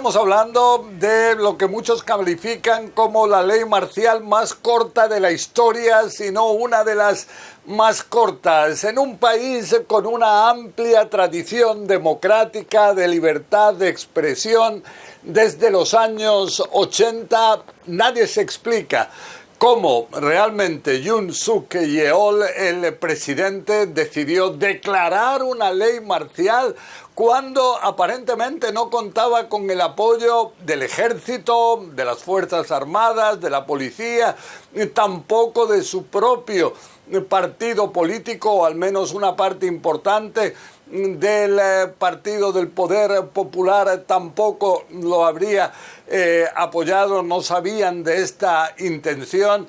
estamos hablando de lo que muchos califican como la ley marcial más corta de la historia, sino una de las más cortas. En un país con una amplia tradición democrática, de libertad de expresión, desde los años 80, nadie se explica cómo realmente Yoon Suk Yeol, el presidente, decidió declarar una ley marcial cuando aparentemente no contaba con el apoyo del ejército, de las Fuerzas Armadas, de la policía, tampoco de su propio partido político, o al menos una parte importante del Partido del Poder Popular tampoco lo habría apoyado, no sabían de esta intención.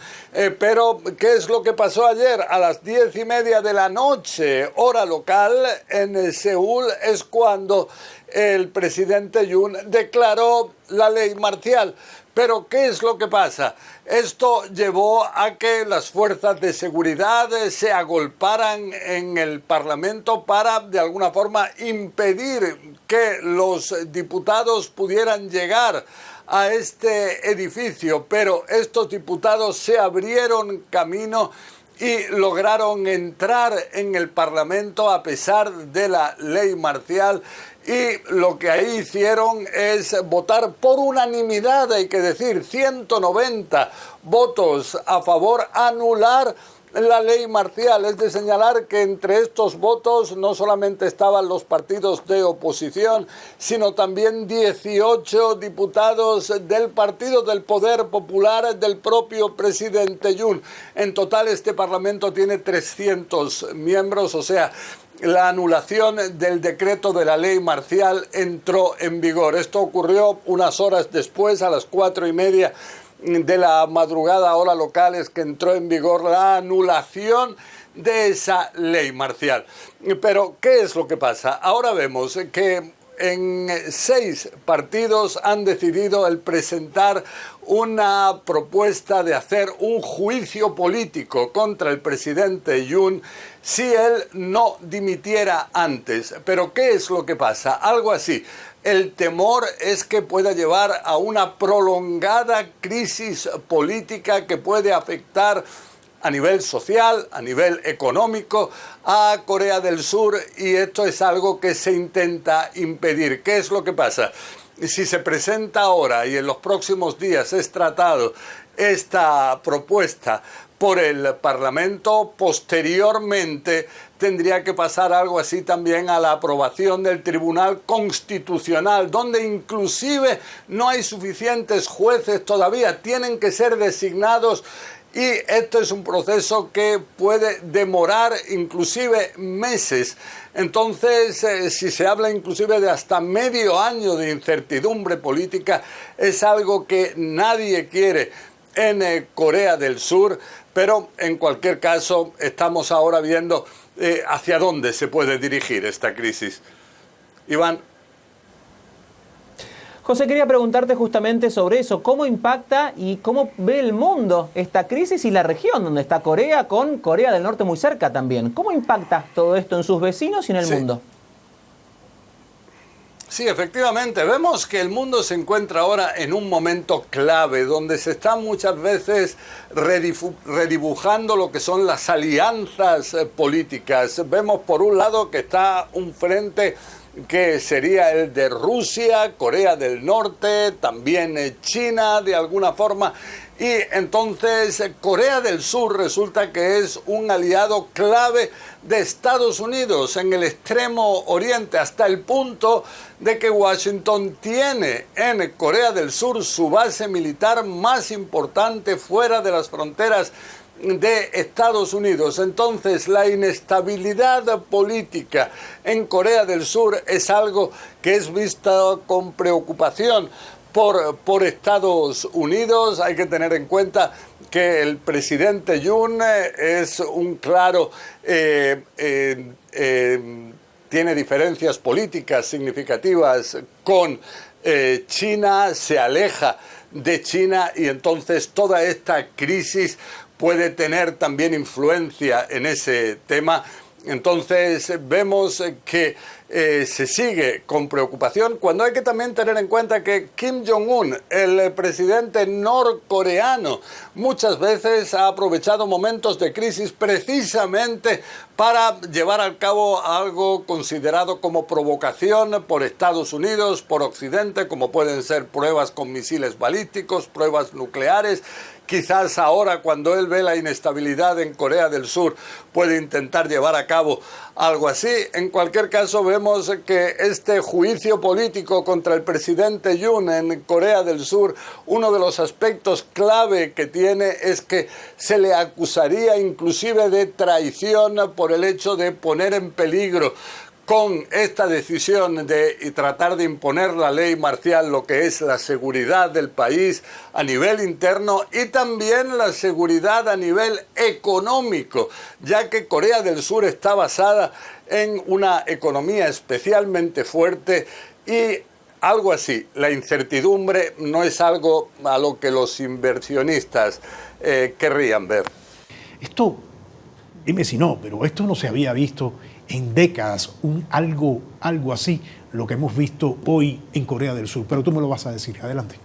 Pero, ¿qué es lo que pasó ayer? A las 10:30 de la noche, hora local, en Seúl, es cuando el presidente Yoon declaró la ley marcial. Pero, ¿qué es lo que pasa? Esto llevó a que las fuerzas de seguridad se agolparan en el Parlamento para, de alguna forma, impedir que los diputados pudieran llegar a este edificio. Pero estos diputados se abrieron camino y lograron entrar en el Parlamento a pesar de la ley marcial. Y lo que ahí hicieron es votar por unanimidad, hay que decir, 190 votos a favor, anular la ley marcial. Es de señalar que entre estos votos no solamente estaban los partidos de oposición, sino también 18 diputados del Partido del Poder Popular del propio presidente Yoon. En total este Parlamento tiene 300 miembros, o sea, la anulación del decreto de la ley marcial entró en vigor. Esto ocurrió unas horas después, a las 4:30 de la madrugada, hora local, es que entró en vigor la anulación de esa ley marcial. Pero, ¿qué es lo que pasa? Ahora vemos que en 6 partidos han decidido el presentar una propuesta de hacer un juicio político contra el presidente Yoon si él no dimitiera antes. Pero ¿qué es lo que pasa? Algo así. El temor es que pueda llevar a una prolongada crisis política que puede afectar a nivel social, a nivel económico, a Corea del Sur, y esto es algo que se intenta impedir. ¿Qué es lo que pasa? Si se presenta ahora y en los próximos días es tratado esta propuesta por el Parlamento, posteriormente tendría que pasar algo así también a la aprobación del Tribunal Constitucional, donde inclusive no hay suficientes jueces todavía, tienen que ser designados. Y esto es un proceso que puede demorar inclusive meses. Entonces, si se habla inclusive de hasta medio año de incertidumbre política, es algo que nadie quiere en Corea del Sur. Pero en cualquier caso, estamos ahora viendo hacia dónde se puede dirigir esta crisis. Iván. José, quería preguntarte justamente sobre eso. ¿Cómo impacta y cómo ve el mundo esta crisis y la región donde está Corea, con Corea del Norte muy cerca también? ¿Cómo impacta todo esto en sus vecinos y en el mundo? Sí, efectivamente. Vemos que el mundo se encuentra ahora en un momento clave, donde se está muchas veces redibujando lo que son las alianzas políticas. Vemos por un lado que está un frente que sería el de Rusia, Corea del Norte, también China de alguna forma. Y entonces Corea del Sur resulta que es un aliado clave de Estados Unidos en el extremo oriente, hasta el punto de que Washington tiene en Corea del Sur su base militar más importante fuera de las fronteras de Estados Unidos. Entonces, la inestabilidad política en Corea del Sur es algo que es visto con preocupación por Estados Unidos. Hay que tener en cuenta que el presidente Yoon es un claro tiene diferencias políticas significativas con China, se aleja de China, y entonces toda esta crisis puede tener también influencia en ese tema. Entonces vemos que se sigue con preocupación, cuando hay que también tener en cuenta que Kim Jong-un, el presidente norcoreano, muchas veces ha aprovechado momentos de crisis precisamente para llevar a cabo algo considerado como provocación por Estados Unidos, por Occidente, como pueden ser pruebas con misiles balísticos, pruebas nucleares. Quizás ahora, cuando él ve la inestabilidad en Corea del Sur, puede intentar llevar a cabo algo así. En cualquier caso, vemos que este juicio político contra el presidente Yoon en Corea del Sur, uno de los aspectos clave que tiene es que se le acusaría inclusive de traición por el hecho de poner en peligro, con esta decisión de tratar de imponer la ley marcial, lo que es la seguridad del país a nivel interno y también la seguridad a nivel económico, ya que Corea del Sur está basada en una economía especialmente fuerte y algo así, la incertidumbre no es algo a lo que los inversionistas querrían ver. Esto, dime si no, pero esto no se había visto en décadas, algo así, lo que hemos visto hoy en Corea del Sur. Pero tú me lo vas a decir, adelante.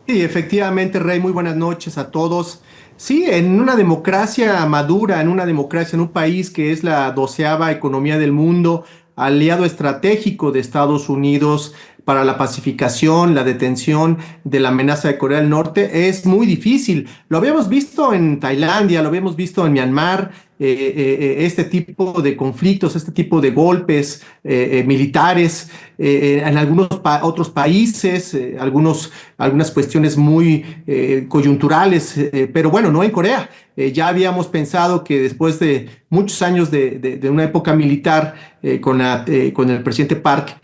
Sí, efectivamente, Rey, muy buenas noches a todos. Sí, en una democracia madura, en una democracia, en un país que es la 12ª economía del mundo, aliado estratégico de Estados Unidos para la pacificación, la detención de la amenaza de Corea del Norte, es muy difícil. Lo habíamos visto en Tailandia, lo habíamos visto en Myanmar, este tipo de conflictos, este tipo de golpes militares en algunos otros países, algunas cuestiones muy coyunturales, pero bueno, no en Corea. Ya habíamos pensado que después de muchos años de una época militar con el presidente Park,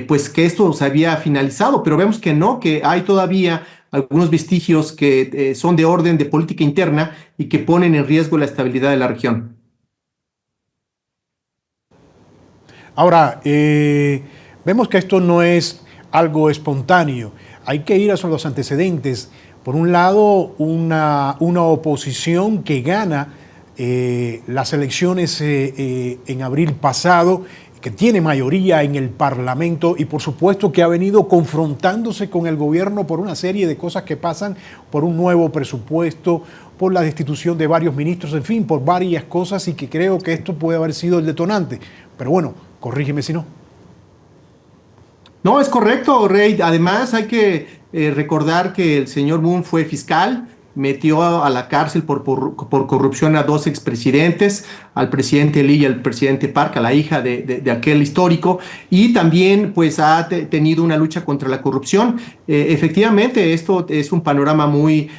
pues que esto se había finalizado, pero vemos que no, que hay todavía algunos vestigios que son de orden de política interna y que ponen en riesgo la estabilidad de la región. Ahora, vemos que esto no es algo espontáneo. Hay que ir a los antecedentes. Por un lado, una oposición que gana las elecciones en abril pasado, que tiene mayoría en el Parlamento y por supuesto que ha venido confrontándose con el gobierno por una serie de cosas que pasan, por un nuevo presupuesto, por la destitución de varios ministros, en fin, por varias cosas, y que creo que esto puede haber sido el detonante. Pero bueno, corrígeme si no. No, es correcto, Rey. Además, hay que recordar que el señor Moon fue fiscal, metió a la cárcel por corrupción a 2 expresidentes, al presidente Lee y al presidente Park, a la hija de aquel histórico, y también pues ha tenido una lucha contra la corrupción. Efectivamente, esto es un panorama muy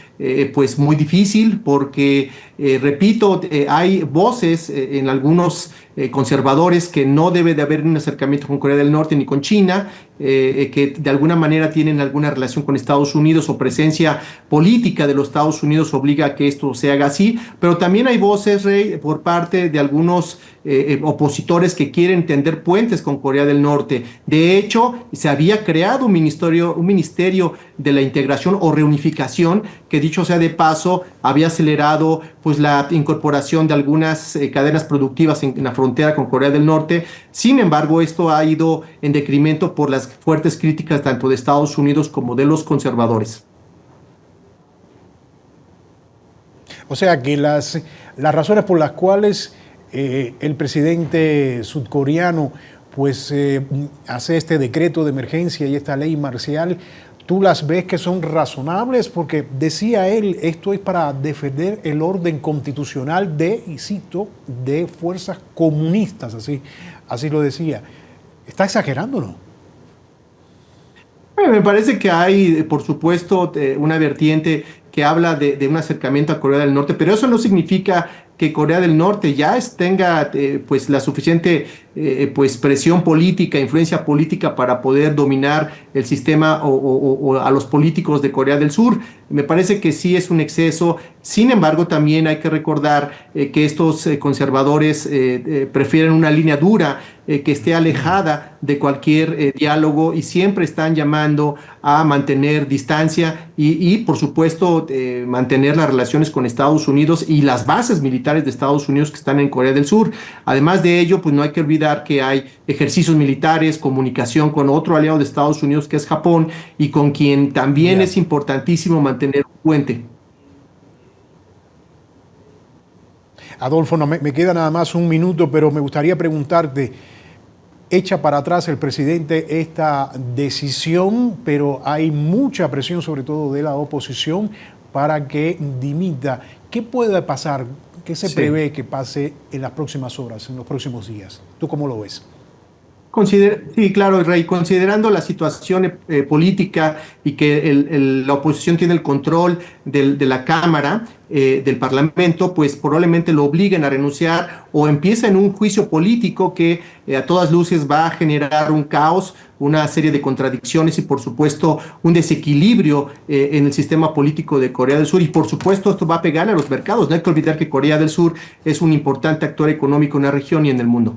difícil porque, repito, hay voces en algunos conservadores que no debe de haber un acercamiento con Corea del Norte ni con China, que de alguna manera tienen alguna relación con Estados Unidos o presencia política de los Estados Unidos obliga a que esto se haga así, pero también hay voces, Rey, por parte de algunos opositores que quieren tender puentes con Corea del Norte. De hecho, se había creado un ministerio de la integración o reunificación que, dicho sea de paso, había acelerado pues la incorporación de algunas cadenas productivas en la frontera con Corea del Norte. Sin embargo, esto ha ido en decremento por las fuertes críticas tanto de Estados Unidos como de los conservadores. O sea que las razones por las cuales el presidente sudcoreano pues hace este decreto de emergencia y esta ley marcial, ¿tú las ves que son razonables? Porque decía él, esto es para defender el orden constitucional y cito, de fuerzas comunistas, así lo decía. ¿Está exagerando o no? Me parece que hay, por supuesto, una vertiente que habla de un acercamiento a Corea del Norte, pero eso no significa que Corea del Norte ya tenga pues la suficiente pues presión política, influencia política para poder dominar el sistema o a los políticos de Corea del Sur. Me parece que sí es un exceso. Sin embargo, también hay que recordar que estos conservadores prefieren una línea dura que esté alejada de cualquier diálogo y siempre están llamando a mantener distancia y por supuesto, mantener las relaciones con Estados Unidos y las bases militares de Estados Unidos que están en Corea del Sur. Además de ello, pues no hay que olvidar que hay ejercicios militares, comunicación con otro aliado de Estados Unidos que es Japón y con quien también es importantísimo mantener un puente. Adolfo, no, me queda nada más un minuto, pero me gustaría preguntarte, echa para atrás el presidente esta decisión, pero hay mucha presión, sobre todo de la oposición, para que dimita. ¿Qué puede pasar? ¿Qué se prevé que pase en las próximas horas, en los próximos días? ¿Tú cómo lo ves? Sí, claro, Rey, considerando la situación política y que la oposición tiene el control de la Cámara, del Parlamento, pues probablemente lo obliguen a renunciar o empieza en un juicio político que a todas luces va a generar un caos, una serie de contradicciones y por supuesto un desequilibrio en el sistema político de Corea del Sur y por supuesto esto va a pegar a los mercados. No hay que olvidar que Corea del Sur es un importante actor económico en la región y en el mundo.